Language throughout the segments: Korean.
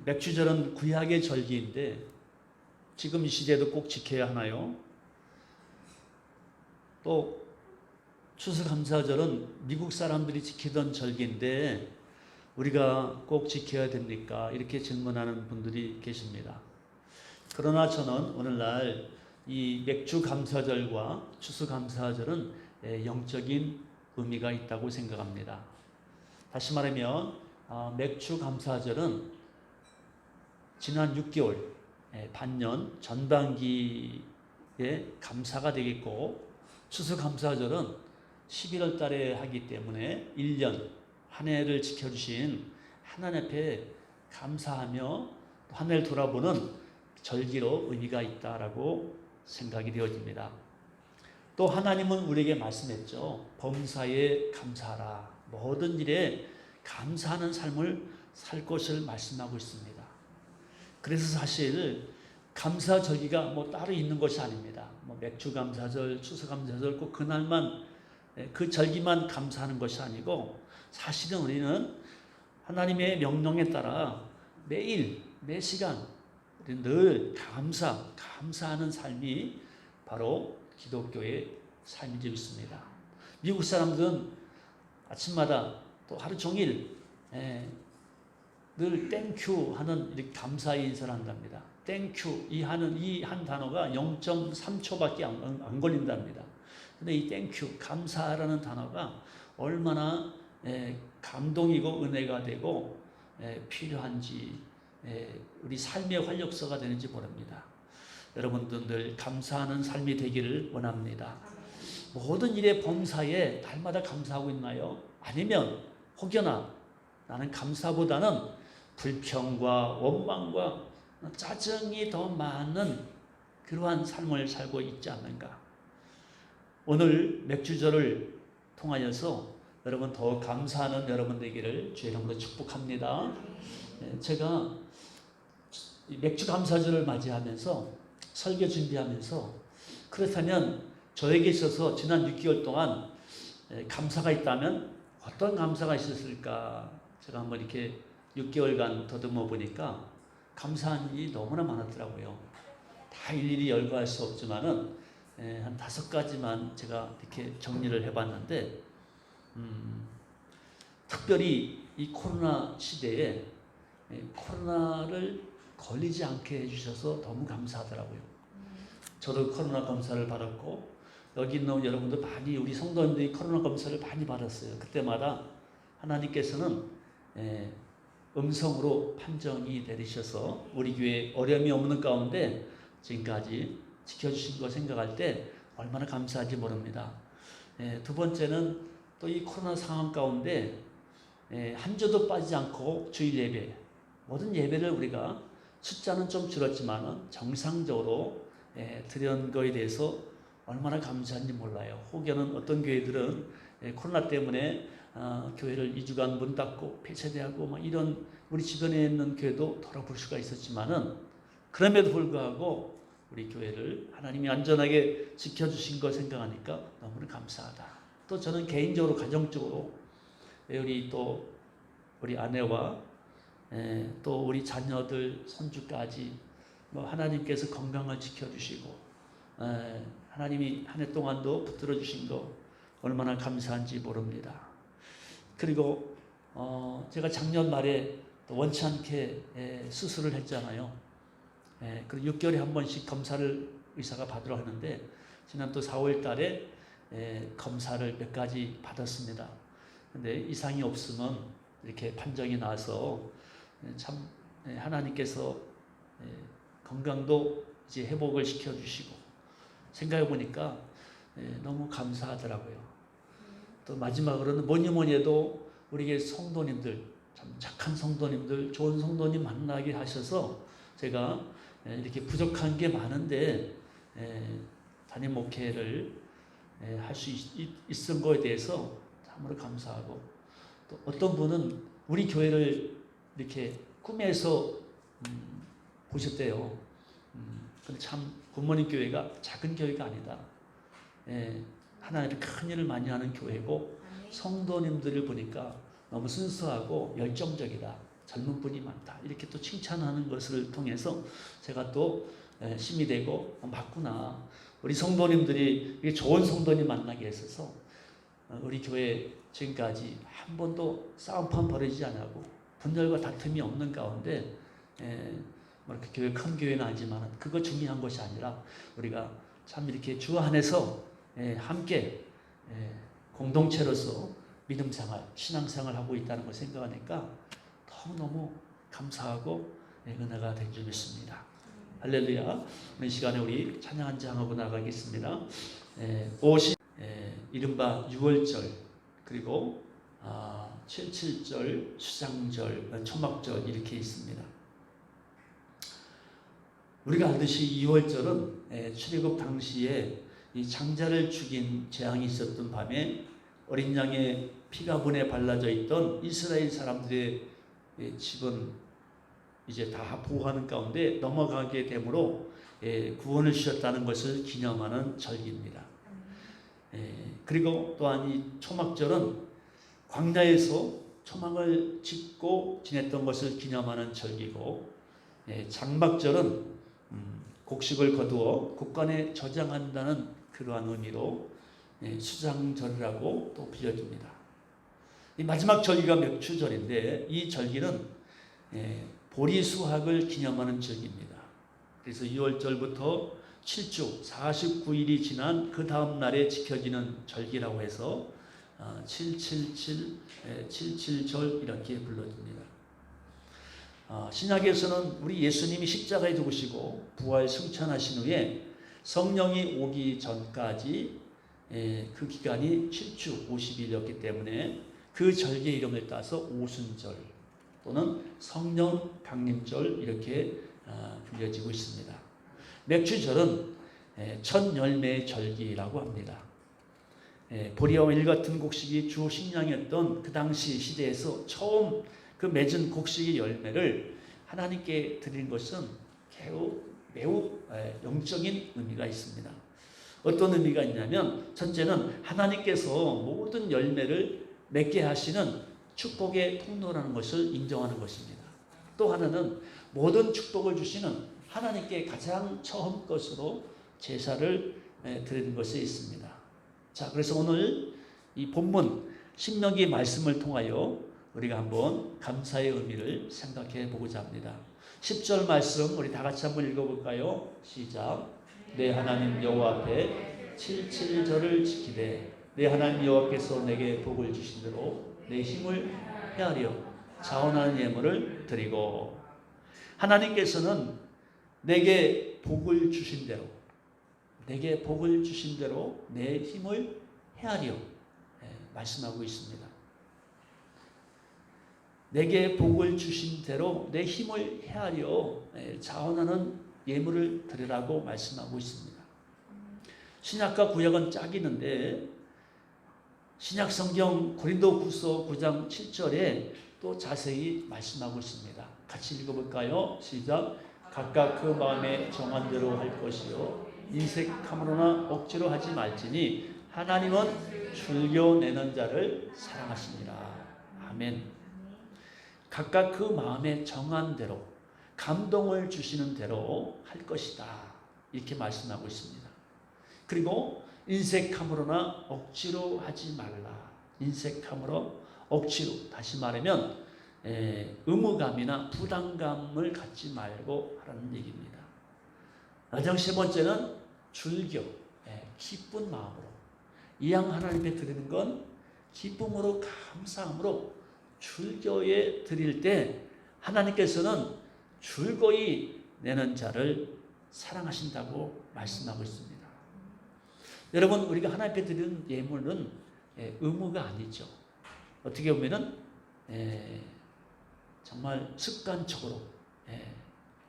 맥주절은 구약의 절기인데 지금 이 시대도 꼭 지켜야 하나요? 또 추수감사절은 미국 사람들이 지키던 절기인데 우리가 꼭 지켜야 됩니까? 이렇게 질문하는 분들이 계십니다. 그러나 저는 오늘날 이 맥주감사절과 추수감사절은 영적인 의미가 있다고 생각합니다. 다시 말하면 맥주감사절은 지난 6개월 반년 전반기에 감사가 되겠고, 추수감사절은 11월 달에 하기 때문에 1년 한 해를 지켜주신 하나님 앞에 감사하며 한 해를 돌아보는 절기로 의미가 있다라고 생각이 되어집니다. 또 하나님은 우리에게 말씀했죠. 범사에 감사하라. 모든 일에 감사하는 삶을 살 것을 말씀하고 있습니다. 그래서 사실 감사절기가 따로 있는 것이 아닙니다. 맥주감사절, 추수감사절 꼭 그날만 그 절기만 감사하는 것이 아니고, 사실은 우리는 하나님의 명령에 따라 매일 매 시간 늘 감사하는 삶이 바로 기독교의 삶이 되어 있습니다. 미국 사람들은 아침마다 또 하루 종일 늘 땡큐 하는 이렇게 감사의 인사를 한답니다. 땡큐 이 한 단어가 0.3초밖에 안 걸린답니다. 근데 이 땡큐 감사라는 단어가 얼마나 감동이고 은혜가 되고 필요한지, 우리 삶의 활력소가 되는지 모릅니다. 여러분들 늘 감사하는 삶이 되기를 원합니다. 모든 일의 범사에 날마다 감사하고 있나요? 아니면 혹여나 나는 감사보다는 불평과 원망과 짜증이 더 많은 그러한 삶을 살고 있지 않는가? 오늘 맥주절을 통하여서 여러분 더 감사하는 여러분 되기를 주의 이름으로 축복합니다. 제가 맥주 감사절을 맞이하면서 설교 준비하면서, 그렇다면 저에게 있어서 지난 6개월 동안 감사가 있다면 어떤 감사가 있었을까? 제가 한번 이렇게 6개월간 더듬어 보니까 감사한 일이 너무나 많았더라고요. 다 일일이 열거할 수 없지만은 한 5가지만 제가 이렇게 정리를 해봤는데, 특별히 이 코로나 시대에 코로나를 걸리지 않게 해주셔서 너무 감사하더라고요. 저도 코로나 검사를 받았고, 여기 있는 여러분들 많이, 우리 성도님들이 코로나 검사를 많이 받았어요. 그때마다 하나님께서는 음성으로 판정이 내리셔서 우리 교회에 어려움이 없는 가운데 지금까지 지켜주신 거 생각할 때 얼마나 감사한지 모릅니다. 두 번째는 또 이 코로나 상황 가운데 한 주도 빠지지 않고 주일 예배, 모든 예배를 우리가 숫자는 좀 줄었지만 정상적으로 드린 거에 대해서 얼마나 감사한지 몰라요. 혹여는 어떤 교회들은 코로나 때문에 교회를 2주간 문 닫고 폐쇄되고 이런 우리 주변에 있는 교회도 돌아볼 수가 있었지만은, 그럼에도 불구하고 우리 교회를 하나님이 안전하게 지켜주신 거 생각하니까 너무나 감사하다. 또 저는 개인적으로 가정적으로 우리 아내와 또 우리 자녀들 손주까지 하나님께서 건강을 지켜주시고 하나님이 한 해 동안도 붙들어 주신 거 얼마나 감사한지 모릅니다. 그리고 제가 작년 말에 원치 않게 수술을 했잖아요. 그리고 6개월에 한 번씩 검사를 의사가 받으러 하는데, 지난 또 4월 달에 검사를 몇 가지 받았습니다. 근데 이상이 없으면 이렇게 판정이 나서 참 하나님께서 건강도 이제 회복을 시켜주시고, 생각해 보니까 너무 감사하더라고요. 또 마지막으로는 뭐니 해도 우리 성도님들, 참 착한 성도님들, 좋은 성도님 만나게 하셔서 제가 이렇게 부족한 게 많은데 담임 목회를 할 수 있은 거에 대해서 참으로 감사하고, 또 어떤 분은 우리 교회를 이렇게 꿈에서 보셨대요. 근데 참 굿모닝 교회가 작은 교회가 아니다. 하나님이 큰 일을 많이 하는 교회고, 성도님들을 보니까 너무 순수하고 열정적이다. 젊은 분이 많다. 이렇게 또 칭찬하는 것을 통해서 제가 또 힘이 되고 맞구나. 우리 성도님들이 좋은 성도님 만나게 했어서 우리 교회 지금까지 한 번도 싸움판 벌어지지 않고 분열과 다툼이 없는 가운데 이렇게 교회 큰 교회는 아니지만 그거 중요한 것이 아니라 우리가 참 이렇게 주 안에서 함께 공동체로서 믿음생활, 신앙생활 하고 있다는 걸 생각하니까 너무너무 감사하고 은혜가 된 줄 믿습니다. 할렐루야. 이 시간에 우리 찬양 한 장 하고 나가겠습니다. 이른바 6월절 그리고 77절, 수장절, 초막절 이렇게 있습니다. 우리가 알듯이 2월절은 출애굽 당시에 이 장자를 죽인 재앙이 있었던 밤에 어린 양의 피가 문에 발라져 있던 이스라엘 사람들의 집은 이제 다 보호하는 가운데 넘어가게 되므로 구원을 주셨다는 것을 기념하는 절기입니다. 그리고 또한 이 초막절은 광야에서 초막을 짓고 지냈던 것을 기념하는 절기고, 장막절은 곡식을 거두어 곡간에 저장한다는 그러한 의미로 수장절이라고 또 불려집니다. 이 마지막 절기가 맥추절인데 이 절기는 보리수확을 기념하는 절기입니다. 그래서 2월절부터 7주 49일이 지난 그 다음 날에 지켜지는 절기라고 해서 777, 77절 이렇게 불러집니다. 신약에서는 우리 예수님이 십자가에 죽으시고 부활 승천하신 후에 성령이 오기 전까지 그 기간이 7주 50일이었기 때문에 그 절기의 이름을 따서 오순절 또는 성령 강림절 이렇게 불려지고 있습니다. 맥추절은 첫 열매의 절기라고 합니다. 보리와 일 같은 곡식이 주 식량이었던 그 당시 시대에서 처음 그 맺은 곡식의 열매를 하나님께 드리는 것은 매우 영적인 의미가 있습니다. 어떤 의미가 있냐면 첫째는 하나님께서 모든 열매를 맺게 하시는 축복의 통로라는 것을 인정하는 것입니다. 또 하나는 모든 축복을 주시는 하나님께 가장 처음 것으로 제사를 드리는 것에 있습니다. 자, 그래서 오늘 이 본문 신명기 말씀을 통하여 우리가 한번 감사의 의미를 생각해 보고자 합니다. 10절 말씀 우리 다 같이 한번 읽어볼까요? 시작. 내 하나님 여호와 앞에 77절을 지키되 내 하나님 여호와께서 내게 복을 주신 대로 내 힘을 헤아려 자원하는 예물을 드리고, 하나님께서는 내게 복을 주신 대로 내 힘을 헤아려 말씀하고 있습니다. 내게 복을 주신 대로 내 힘을 헤아려 자원하는 예물을 드리라고 말씀하고 있습니다. 신약과 구약은 짝이는데 신약 성경 고린도후서 9장 7절에 또 자세히 말씀하고 있습니다. 같이 읽어볼까요? 시작. 각각 그 마음에 정한 대로 할 것이요 인색함으로나 억지로 하지 말지니 하나님은 즐겨내는 자를 사랑하시니라. 아멘. 각각 그 마음에 정한 대로 감동을 주시는 대로 할 것이다. 이렇게 말씀하고 있습니다. 그리고 인색함으로나 억지로 하지 말라. 인색함으로 억지로, 다시 말하면 의무감이나 부담감을 갖지 말고 하라는 얘기입니다. 가장 세 번째는 즐겨, 기쁜 마음으로 이양 하나님께 드리는 건 기쁨으로 감사함으로 즐거이 드릴 때 하나님께서는 즐거이 내는 자를 사랑하신다고 말씀하고 있습니다. 여러분, 우리가 하나님께 드리는 예물은 의무가 아니죠. 어떻게 보면은 정말 습관적으로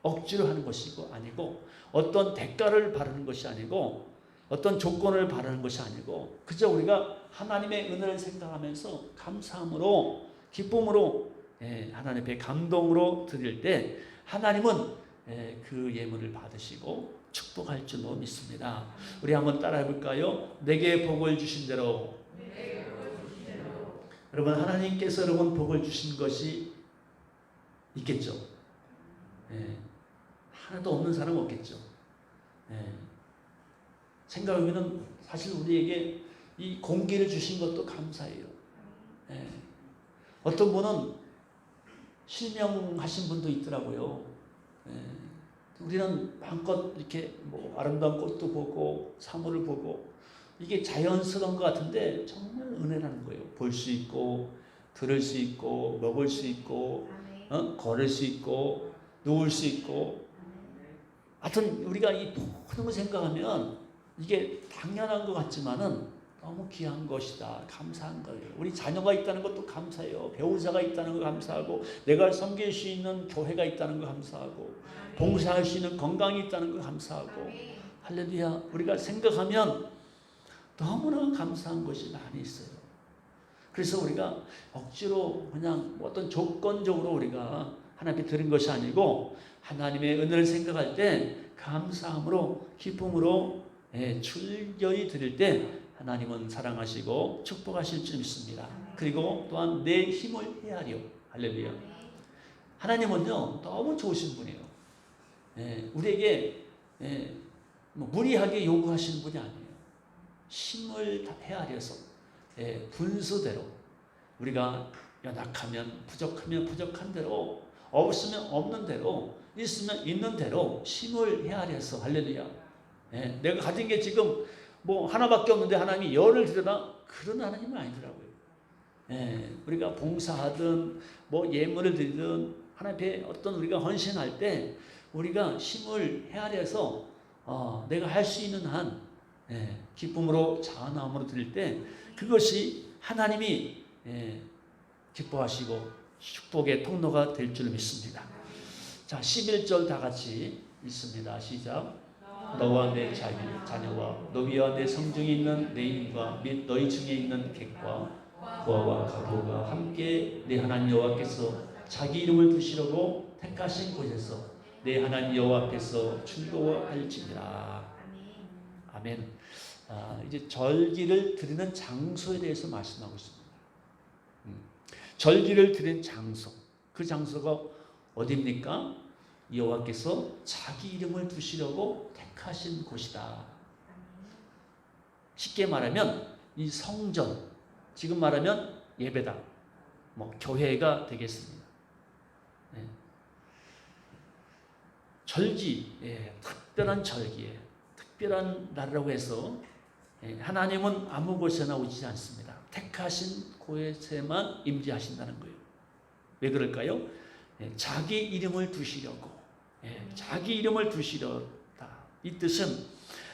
억지로 하는 것이고 아니고, 어떤 대가를 바라는 것이 아니고, 어떤 조건을 바라는 것이 아니고, 그저 우리가 하나님의 은혜를 생각하면서 감사함으로 기쁨으로 하나님 앞에 감동으로 드릴 때 하나님은 그 예물을 받으시고 축복할 줄로 믿습니다. 우리 한번 따라해 볼까요? 내게 복을 주신 대로. 여러분, 하나님께서 여러분 복을 주신 것이 있겠죠. 예. 하나도 없는 사람 없겠죠. 예. 생각하면은 사실 우리에게 이 공기를 주신 것도 감사해요. 예. 어떤 분은 실명하신 분도 있더라고요. 예. 우리는 마음껏 이렇게 뭐 아름다운 꽃도 보고 사물을 보고 이게 자연스러운 것 같은데 정말 은혜라는 거예요. 볼 수 있고 들을 수 있고 먹을 수 있고 걸을 수 있고 누울 수 있고 하여튼 우리가 이 모든 걸 생각하면 이게 당연한 것 같지만은 너무 귀한 것이다. 감사한 거예요. 우리 자녀가 있다는 것도 감사해요. 배우자가 있다는 거 감사하고 내가 섬길 수 있는 교회가 있다는 거 감사하고 봉사할 수 있는 건강이 있다는 거 감사하고 할렐루야. 우리가 생각하면 너무나 감사한 것이 많이 있어요. 그래서 우리가 억지로 그냥 어떤 조건적으로 우리가 하나님께 드린 것이 아니고 하나님의 은혜를 생각할 때 감사함으로 기쁨으로 출결히 드릴 때 하나님은 사랑하시고 축복하실 줄 믿습니다. 그리고 또한 내 힘을 헤아려. 할렐루야. 하나님은요 너무 좋으신 분이에요. 우리에게 뭐 무리하게 요구하시는 분이 아니에요. 힘을 헤아려서 분수대로 우리가 연약하면 부족하면 부족한 대로 없으면 없는 대로 있으면 있는 대로 힘을 헤아려서 할렐루야. 내가 가진 게 지금 뭐 하나밖에 없는데 하나님이 열을 드려라 그런 하나님은 아니더라고요. 우리가 봉사하든 뭐 예물을 드리든 하나님 앞에 어떤 우리가 헌신할 때 우리가 힘을 헤아려서 내가 할 수 있는 한 기쁨으로 자원함으로 드릴 때 그것이 하나님이 기뻐하시고 축복의 통로가 될 줄 믿습니다. 자, 11절 다 같이 읽습니다. 시작. 너와 내 자녀와 너희와 내 성중에 있는 내 인과 및 너희 중에 있는 객과 고아와 가부가 함께 내 하나님 여호와께서 자기 이름을 두시려고 택하신 곳에서 내 하나님 여호와 앞에서 즐거워할지니라. 아멘. 이제 절기를 드리는 장소에 대해서 말씀하고 있습니다. 절기를 드리는 장소, 그 장소가 어디입니까? 여호와께서 자기 이름을 두시려고 택하신 곳이다. 쉽게 말하면 이 성전, 지금 말하면 예배당, 뭐 교회가 되겠습니다. 절기, 특별한 절기에 특별한 날이라고 해서 하나님은 아무 곳에나 오지 않습니다. 택하신 곳에만 임재하신다는 거예요. 왜 그럴까요? 자기 이름을 두시려고, 자기 이름을 두시려다. 이 뜻은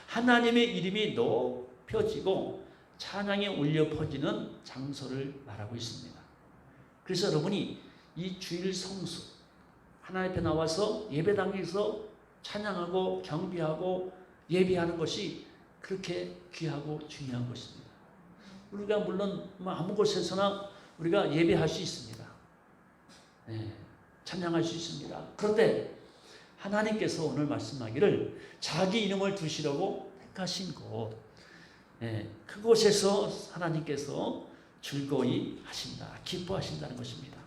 하나님의 이름이 높여지고 찬양이 울려 퍼지는 장소를 말하고 있습니다. 그래서 여러분이 이 주일 성수, 하나님 앞에 나와서 예배당에서 찬양하고 경배하고 예배하는 것이 그렇게 귀하고 중요한 것입니다. 우리가 물론 아무 곳에서나 우리가 예배할 수 있습니다. 찬양할 수 있습니다. 그런데 하나님께서 오늘 말씀하기를 자기 이름을 두시려고 택하신 곳, 그곳에서 하나님께서 즐거이 하신다, 기뻐하신다는 것입니다.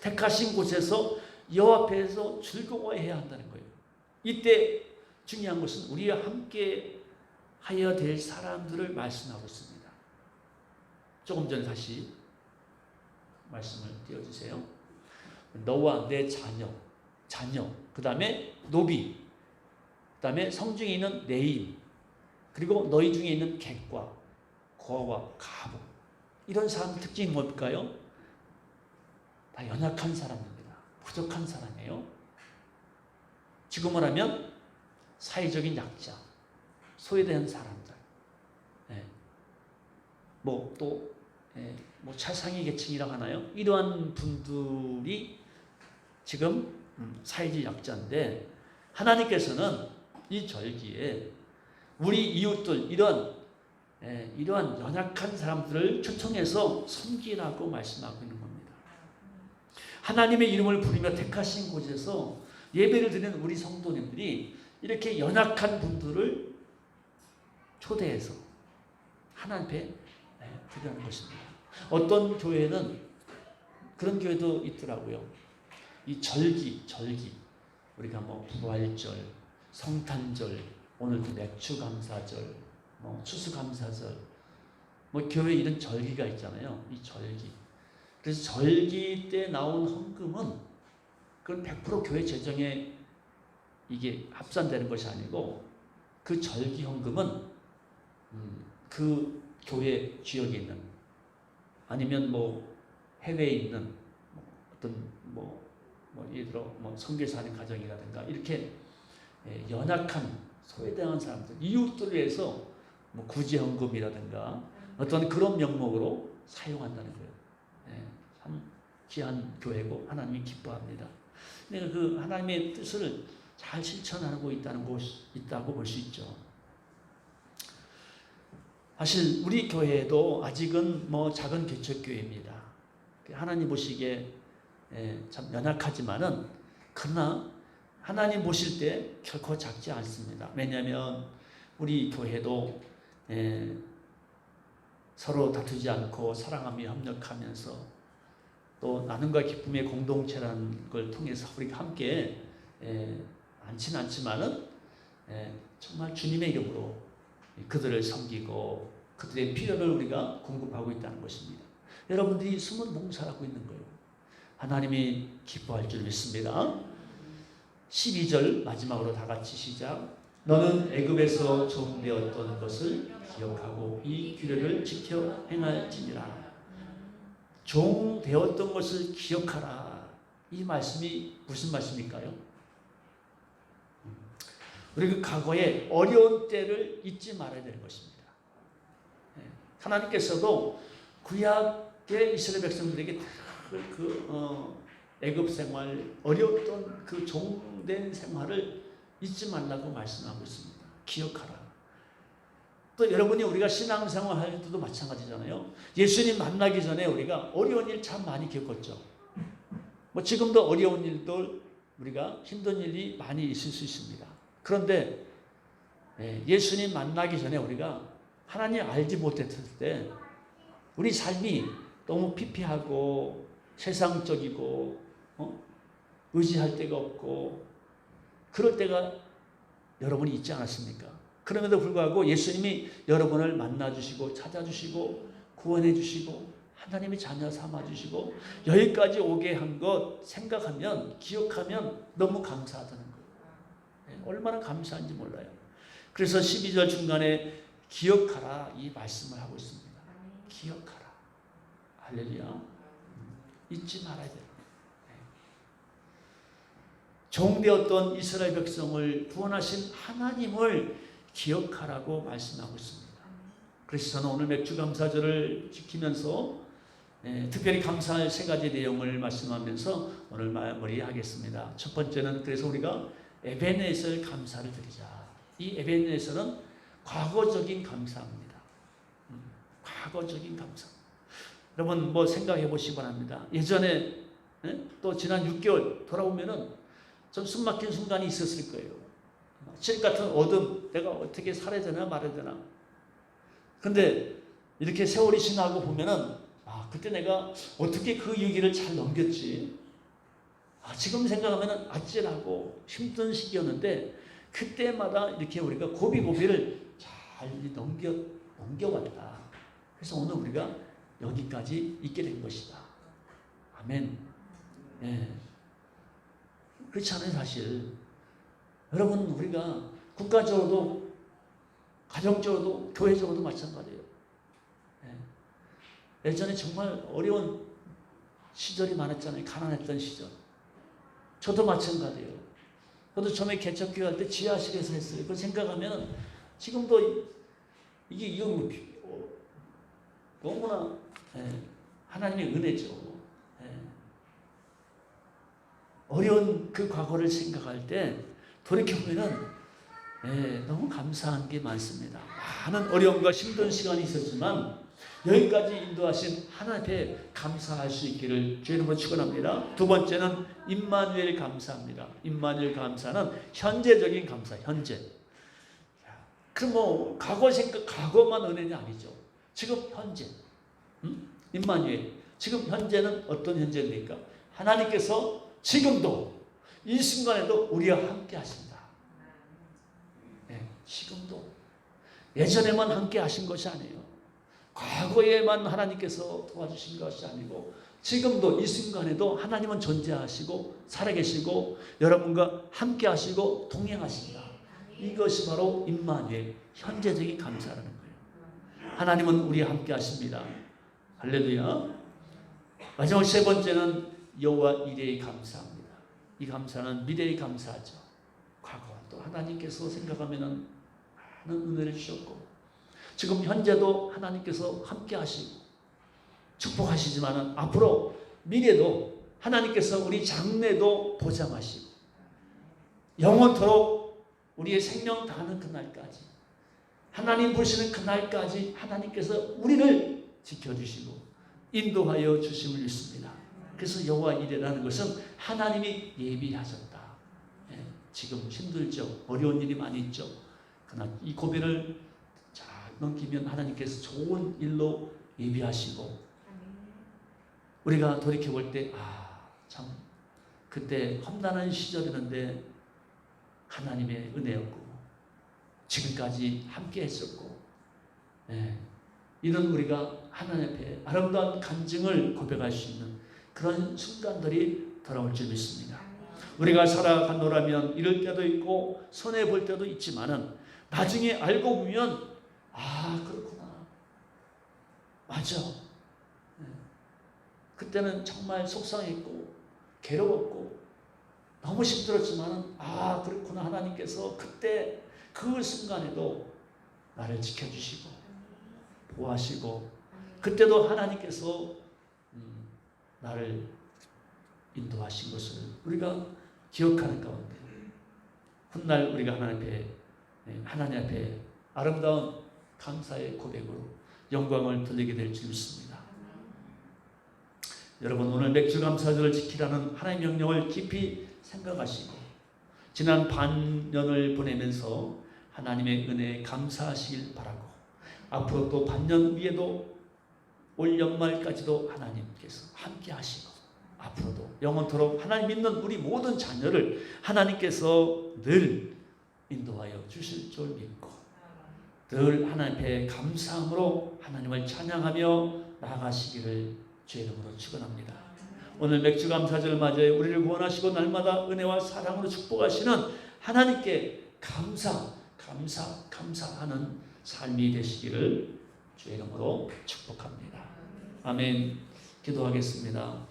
택하신 곳에서 여호와 앞에서 즐거워해야 한다는 거예요. 이때 중요한 것은 우리와 함께 하여야 될 사람들을 말씀하고 있습니다. 조금 전에 다시 말씀을 띄워주세요. 너와 내 자녀, 그 다음에 노비, 그 다음에 성중에 있는 내인, 그리고 너희 중에 있는 객과 고아와 가부. 이런 사람 특징이 뭘까요? 다 연약한 사람입니다. 부족한 사람이에요. 지금 말하면 사회적인 약자, 소외된 사람들, 뭐 또 차상위 계층이라고 하나요? 이러한 분들이 지금 사회적 약자인데 하나님께서는 이 절기에 우리 이웃들 이러한 연약한 사람들을 초청해서 섬기라고 말씀하고 있는 겁니다. 하나님의 이름을 부르며 택하신 곳에서 예배를 드리는 우리 성도님들이 이렇게 연약한 분들을 초대해서 하나님 앞에 드리는 것입니다. 어떤 교회는 그런 교회도 있더라고요. 이 절기 우리가 뭐 부활절, 성탄절, 오늘도 맥주감사절, 뭐 추수감사절, 뭐 교회 이런 절기가 있잖아요. 이 절기. 그래서 절기 때 나온 헌금은 그건 100% 교회 재정에 이게 합산되는 것이 아니고 그 절기 헌금은 그 교회 지역에 있는 아니면 뭐 해외에 있는 어떤 예를 들어 선교사님 가정이라든가 이렇게 연약한 소외당한 사람들 이웃들을 위해서 뭐 구제헌금이라든가 어떤 그런 명목으로 사용한다는 거예요. 참 귀한 교회고 하나님이 기뻐합니다. 내가 그 하나님의 뜻을 잘 실천하고 있다고 볼 수 있죠. 사실 우리 교회도 아직은 뭐 작은 개척교회입니다. 하나님 보시기에 참 연약하지만은 그러나 하나님 보실 때 결코 작지 않습니다. 왜냐하면 우리 교회도 서로 다투지 않고 사랑하며 협력하면서 또 나눔과 기쁨의 공동체라는 걸 통해서 우리가 함께 많지는 않지만은 정말 주님의 이름으로 그들을 섬기고 그들의 필요를 우리가 공급하고 있다는 것입니다. 여러분들이 숨은 봉사를 하고 있는 거예요. 하나님이 기뻐할 줄 믿습니다. 12절 마지막으로 다 같이 시작. 너는 애굽에서 종되었던 것을 기억하고 이 규례를 지켜 행할지니라. 종되었던 것을 기억하라. 이 말씀이 무슨 말씀일까요? 우리 그 과거의 어려운 때를 잊지 말아야 되는 것입니다. 하나님께서도 구약의 이스라엘 백성들에게 애굽 생활, 어려웠던 그 종된 생활을 잊지 말라고 말씀하고 있습니다. 기억하라. 또 여러분이 우리가 신앙생활 할 때도 마찬가지잖아요. 예수님 만나기 전에 우리가 어려운 일 참 많이 겪었죠. 뭐 지금도 어려운 일도 우리가 힘든 일이 많이 있을 수 있습니다. 그런데 예수님 만나기 전에 우리가 하나님 알지 못했을 때 우리 삶이 너무 피폐하고 세상적이고 의지할 데가 없고 그럴 때가 여러분이 있지 않았습니까? 그럼에도 불구하고 예수님이 여러분을 만나주시고 찾아주시고 구원해주시고 하나님의 자녀 삼아주시고 여기까지 오게 한 것 생각하면 기억하면 너무 감사하다는 거예요. 얼마나 감사한지 몰라요. 그래서 12절 중간에 기억하라 이 말씀을 하고 있습니다. 기억하라. 할렐루야. 잊지 말아야 돼요. 종되었던 이스라엘 백성을 구원하신 하나님을 기억하라고 말씀하고 있습니다. 그래서 저는 오늘 맥주감사절을 지키면서 특별히 감사할 세 가지 내용을 말씀하면서 오늘 마무리하겠습니다. 첫 번째는 그래서 우리가 에벤에셀 감사를 드리자. 이 에벤에셀은 과거적인 감사입니다. 과거적인 감사. 여러분 뭐 생각해 보시기 바랍니다. 예전에 또 지난 6개월 돌아보면은 좀 숨막힌 순간이 있었을 거예요. 칠 같은 어둠, 내가 어떻게 살아야 되나 말아야 되나. 근데 이렇게 세월이 지나고 보면은 그때 내가 어떻게 그 위기를 잘 넘겼지. 지금 생각하면은 아찔하고 힘든 시기였는데 그때마다 이렇게 우리가 고비고비를 잘 넘겨왔다. 그래서 오늘 우리가 여기까지 있게 된 것이다. 아멘. 그렇지 않아요, 사실. 여러분, 우리가 국가적으로도, 가정적으로도, 교회적으로도 마찬가지예요. 예전에 정말 어려운 시절이 많았잖아요. 가난했던 시절. 저도 마찬가지예요. 저도 처음에 개척교회 할 때 지하실에서 했어요. 그걸 생각하면 지금도 이게 너무나 하나님의 은혜죠. 어려운 그 과거를 생각할 때 돌이켜보면 너무 감사한 게 많습니다. 많은 어려움과 힘든 시간이 있었지만 여기까지 인도하신 하나님께 감사할 수 있기를 주의 이름으로 축원합니다. 두 번째는 임마누엘 감사입니다. 임마누엘 감사는 현재적인 감사, 현재. 그럼 뭐 과거만 은혜냐 아니죠. 지금 현재. 임마누엘. 지금 현재는 어떤 현재입니까? 하나님께서 지금도 이 순간에도 우리와 함께 하신다. 네, 지금도 예전에만 함께 하신 것이 아니에요. 과거에만 하나님께서 도와주신 것이 아니고 지금도 이 순간에도 하나님은 존재하시고 살아계시고 여러분과 함께 하시고 동행하신다. 이것이 바로 임마누엘, 현재적인 감사라는 거예요. 하나님은 우리와 함께 하십니다. 할렐루야. 마지막 세 번째는 여호와 이레의 감사입니다. 이 감사는 미래의 감사죠. 과거 또 하나님께서 생각하면 많은 은혜를 주셨고 지금 현재도 하나님께서 함께 하시고 축복하시지만 앞으로 미래도 하나님께서 우리 장래도 보장하시고 영원토록 우리의 생명 다하는 그날까지 하나님 보시는 그날까지 하나님께서 우리를 지켜주시고 인도하여 주심을 믿습니다. 그래서 여호와 이레라는 것은 하나님이 예비하셨다. 지금 힘들죠. 어려운 일이 많이 있죠. 그러나 이 고비를 잘 넘기면 하나님께서 좋은 일로 예비하시고 우리가 돌이켜볼 때 참 그때 험난한 시절이었는데 하나님의 은혜였고 지금까지 함께 했었고 이런 우리가 하나님 앞에 아름다운 간증을 고백할 수 있는 그런 순간들이 돌아올 줄 믿습니다. 우리가 살아간다면 이럴 때도 있고 손해볼 때도 있지만은 나중에 알고 보면 그렇구나. 맞아. 그때는 정말 속상했고 괴로웠고 너무 힘들었지만은 그렇구나. 하나님께서 그때 그 순간에도 나를 지켜주시고 보호하시고 그때도 하나님께서 나를 인도하신 것을 우리가 기억하는 가운데 훗날 우리가 하나님 앞에 아름다운 감사의 고백으로 영광을 돌리게 될 줄 믿습니다. 여러분 오늘 맥주 감사절을 지키라는 하나님의 명령을 깊이 생각하시고 지난 반년을 보내면서 하나님의 은혜에 감사하시길 바라고 앞으로 또 반년 위에도 올 연말까지도 하나님께서 함께 하시고 앞으로도 영원토록 하나님 믿는 우리 모든 자녀를 하나님께서 늘 인도하여 주실 줄 믿고 늘 하나님 앞에 감사함으로 하나님을 찬양하며 나아가시기를 주의 이름으로 축원합니다. 오늘 맥주 감사절 맞이해 우리를 구원하시고 날마다 은혜와 사랑으로 축복하시는 하나님께 감사하는 삶이 되시기를 주의 이름으로 축복합니다. 아멘. 기도하겠습니다.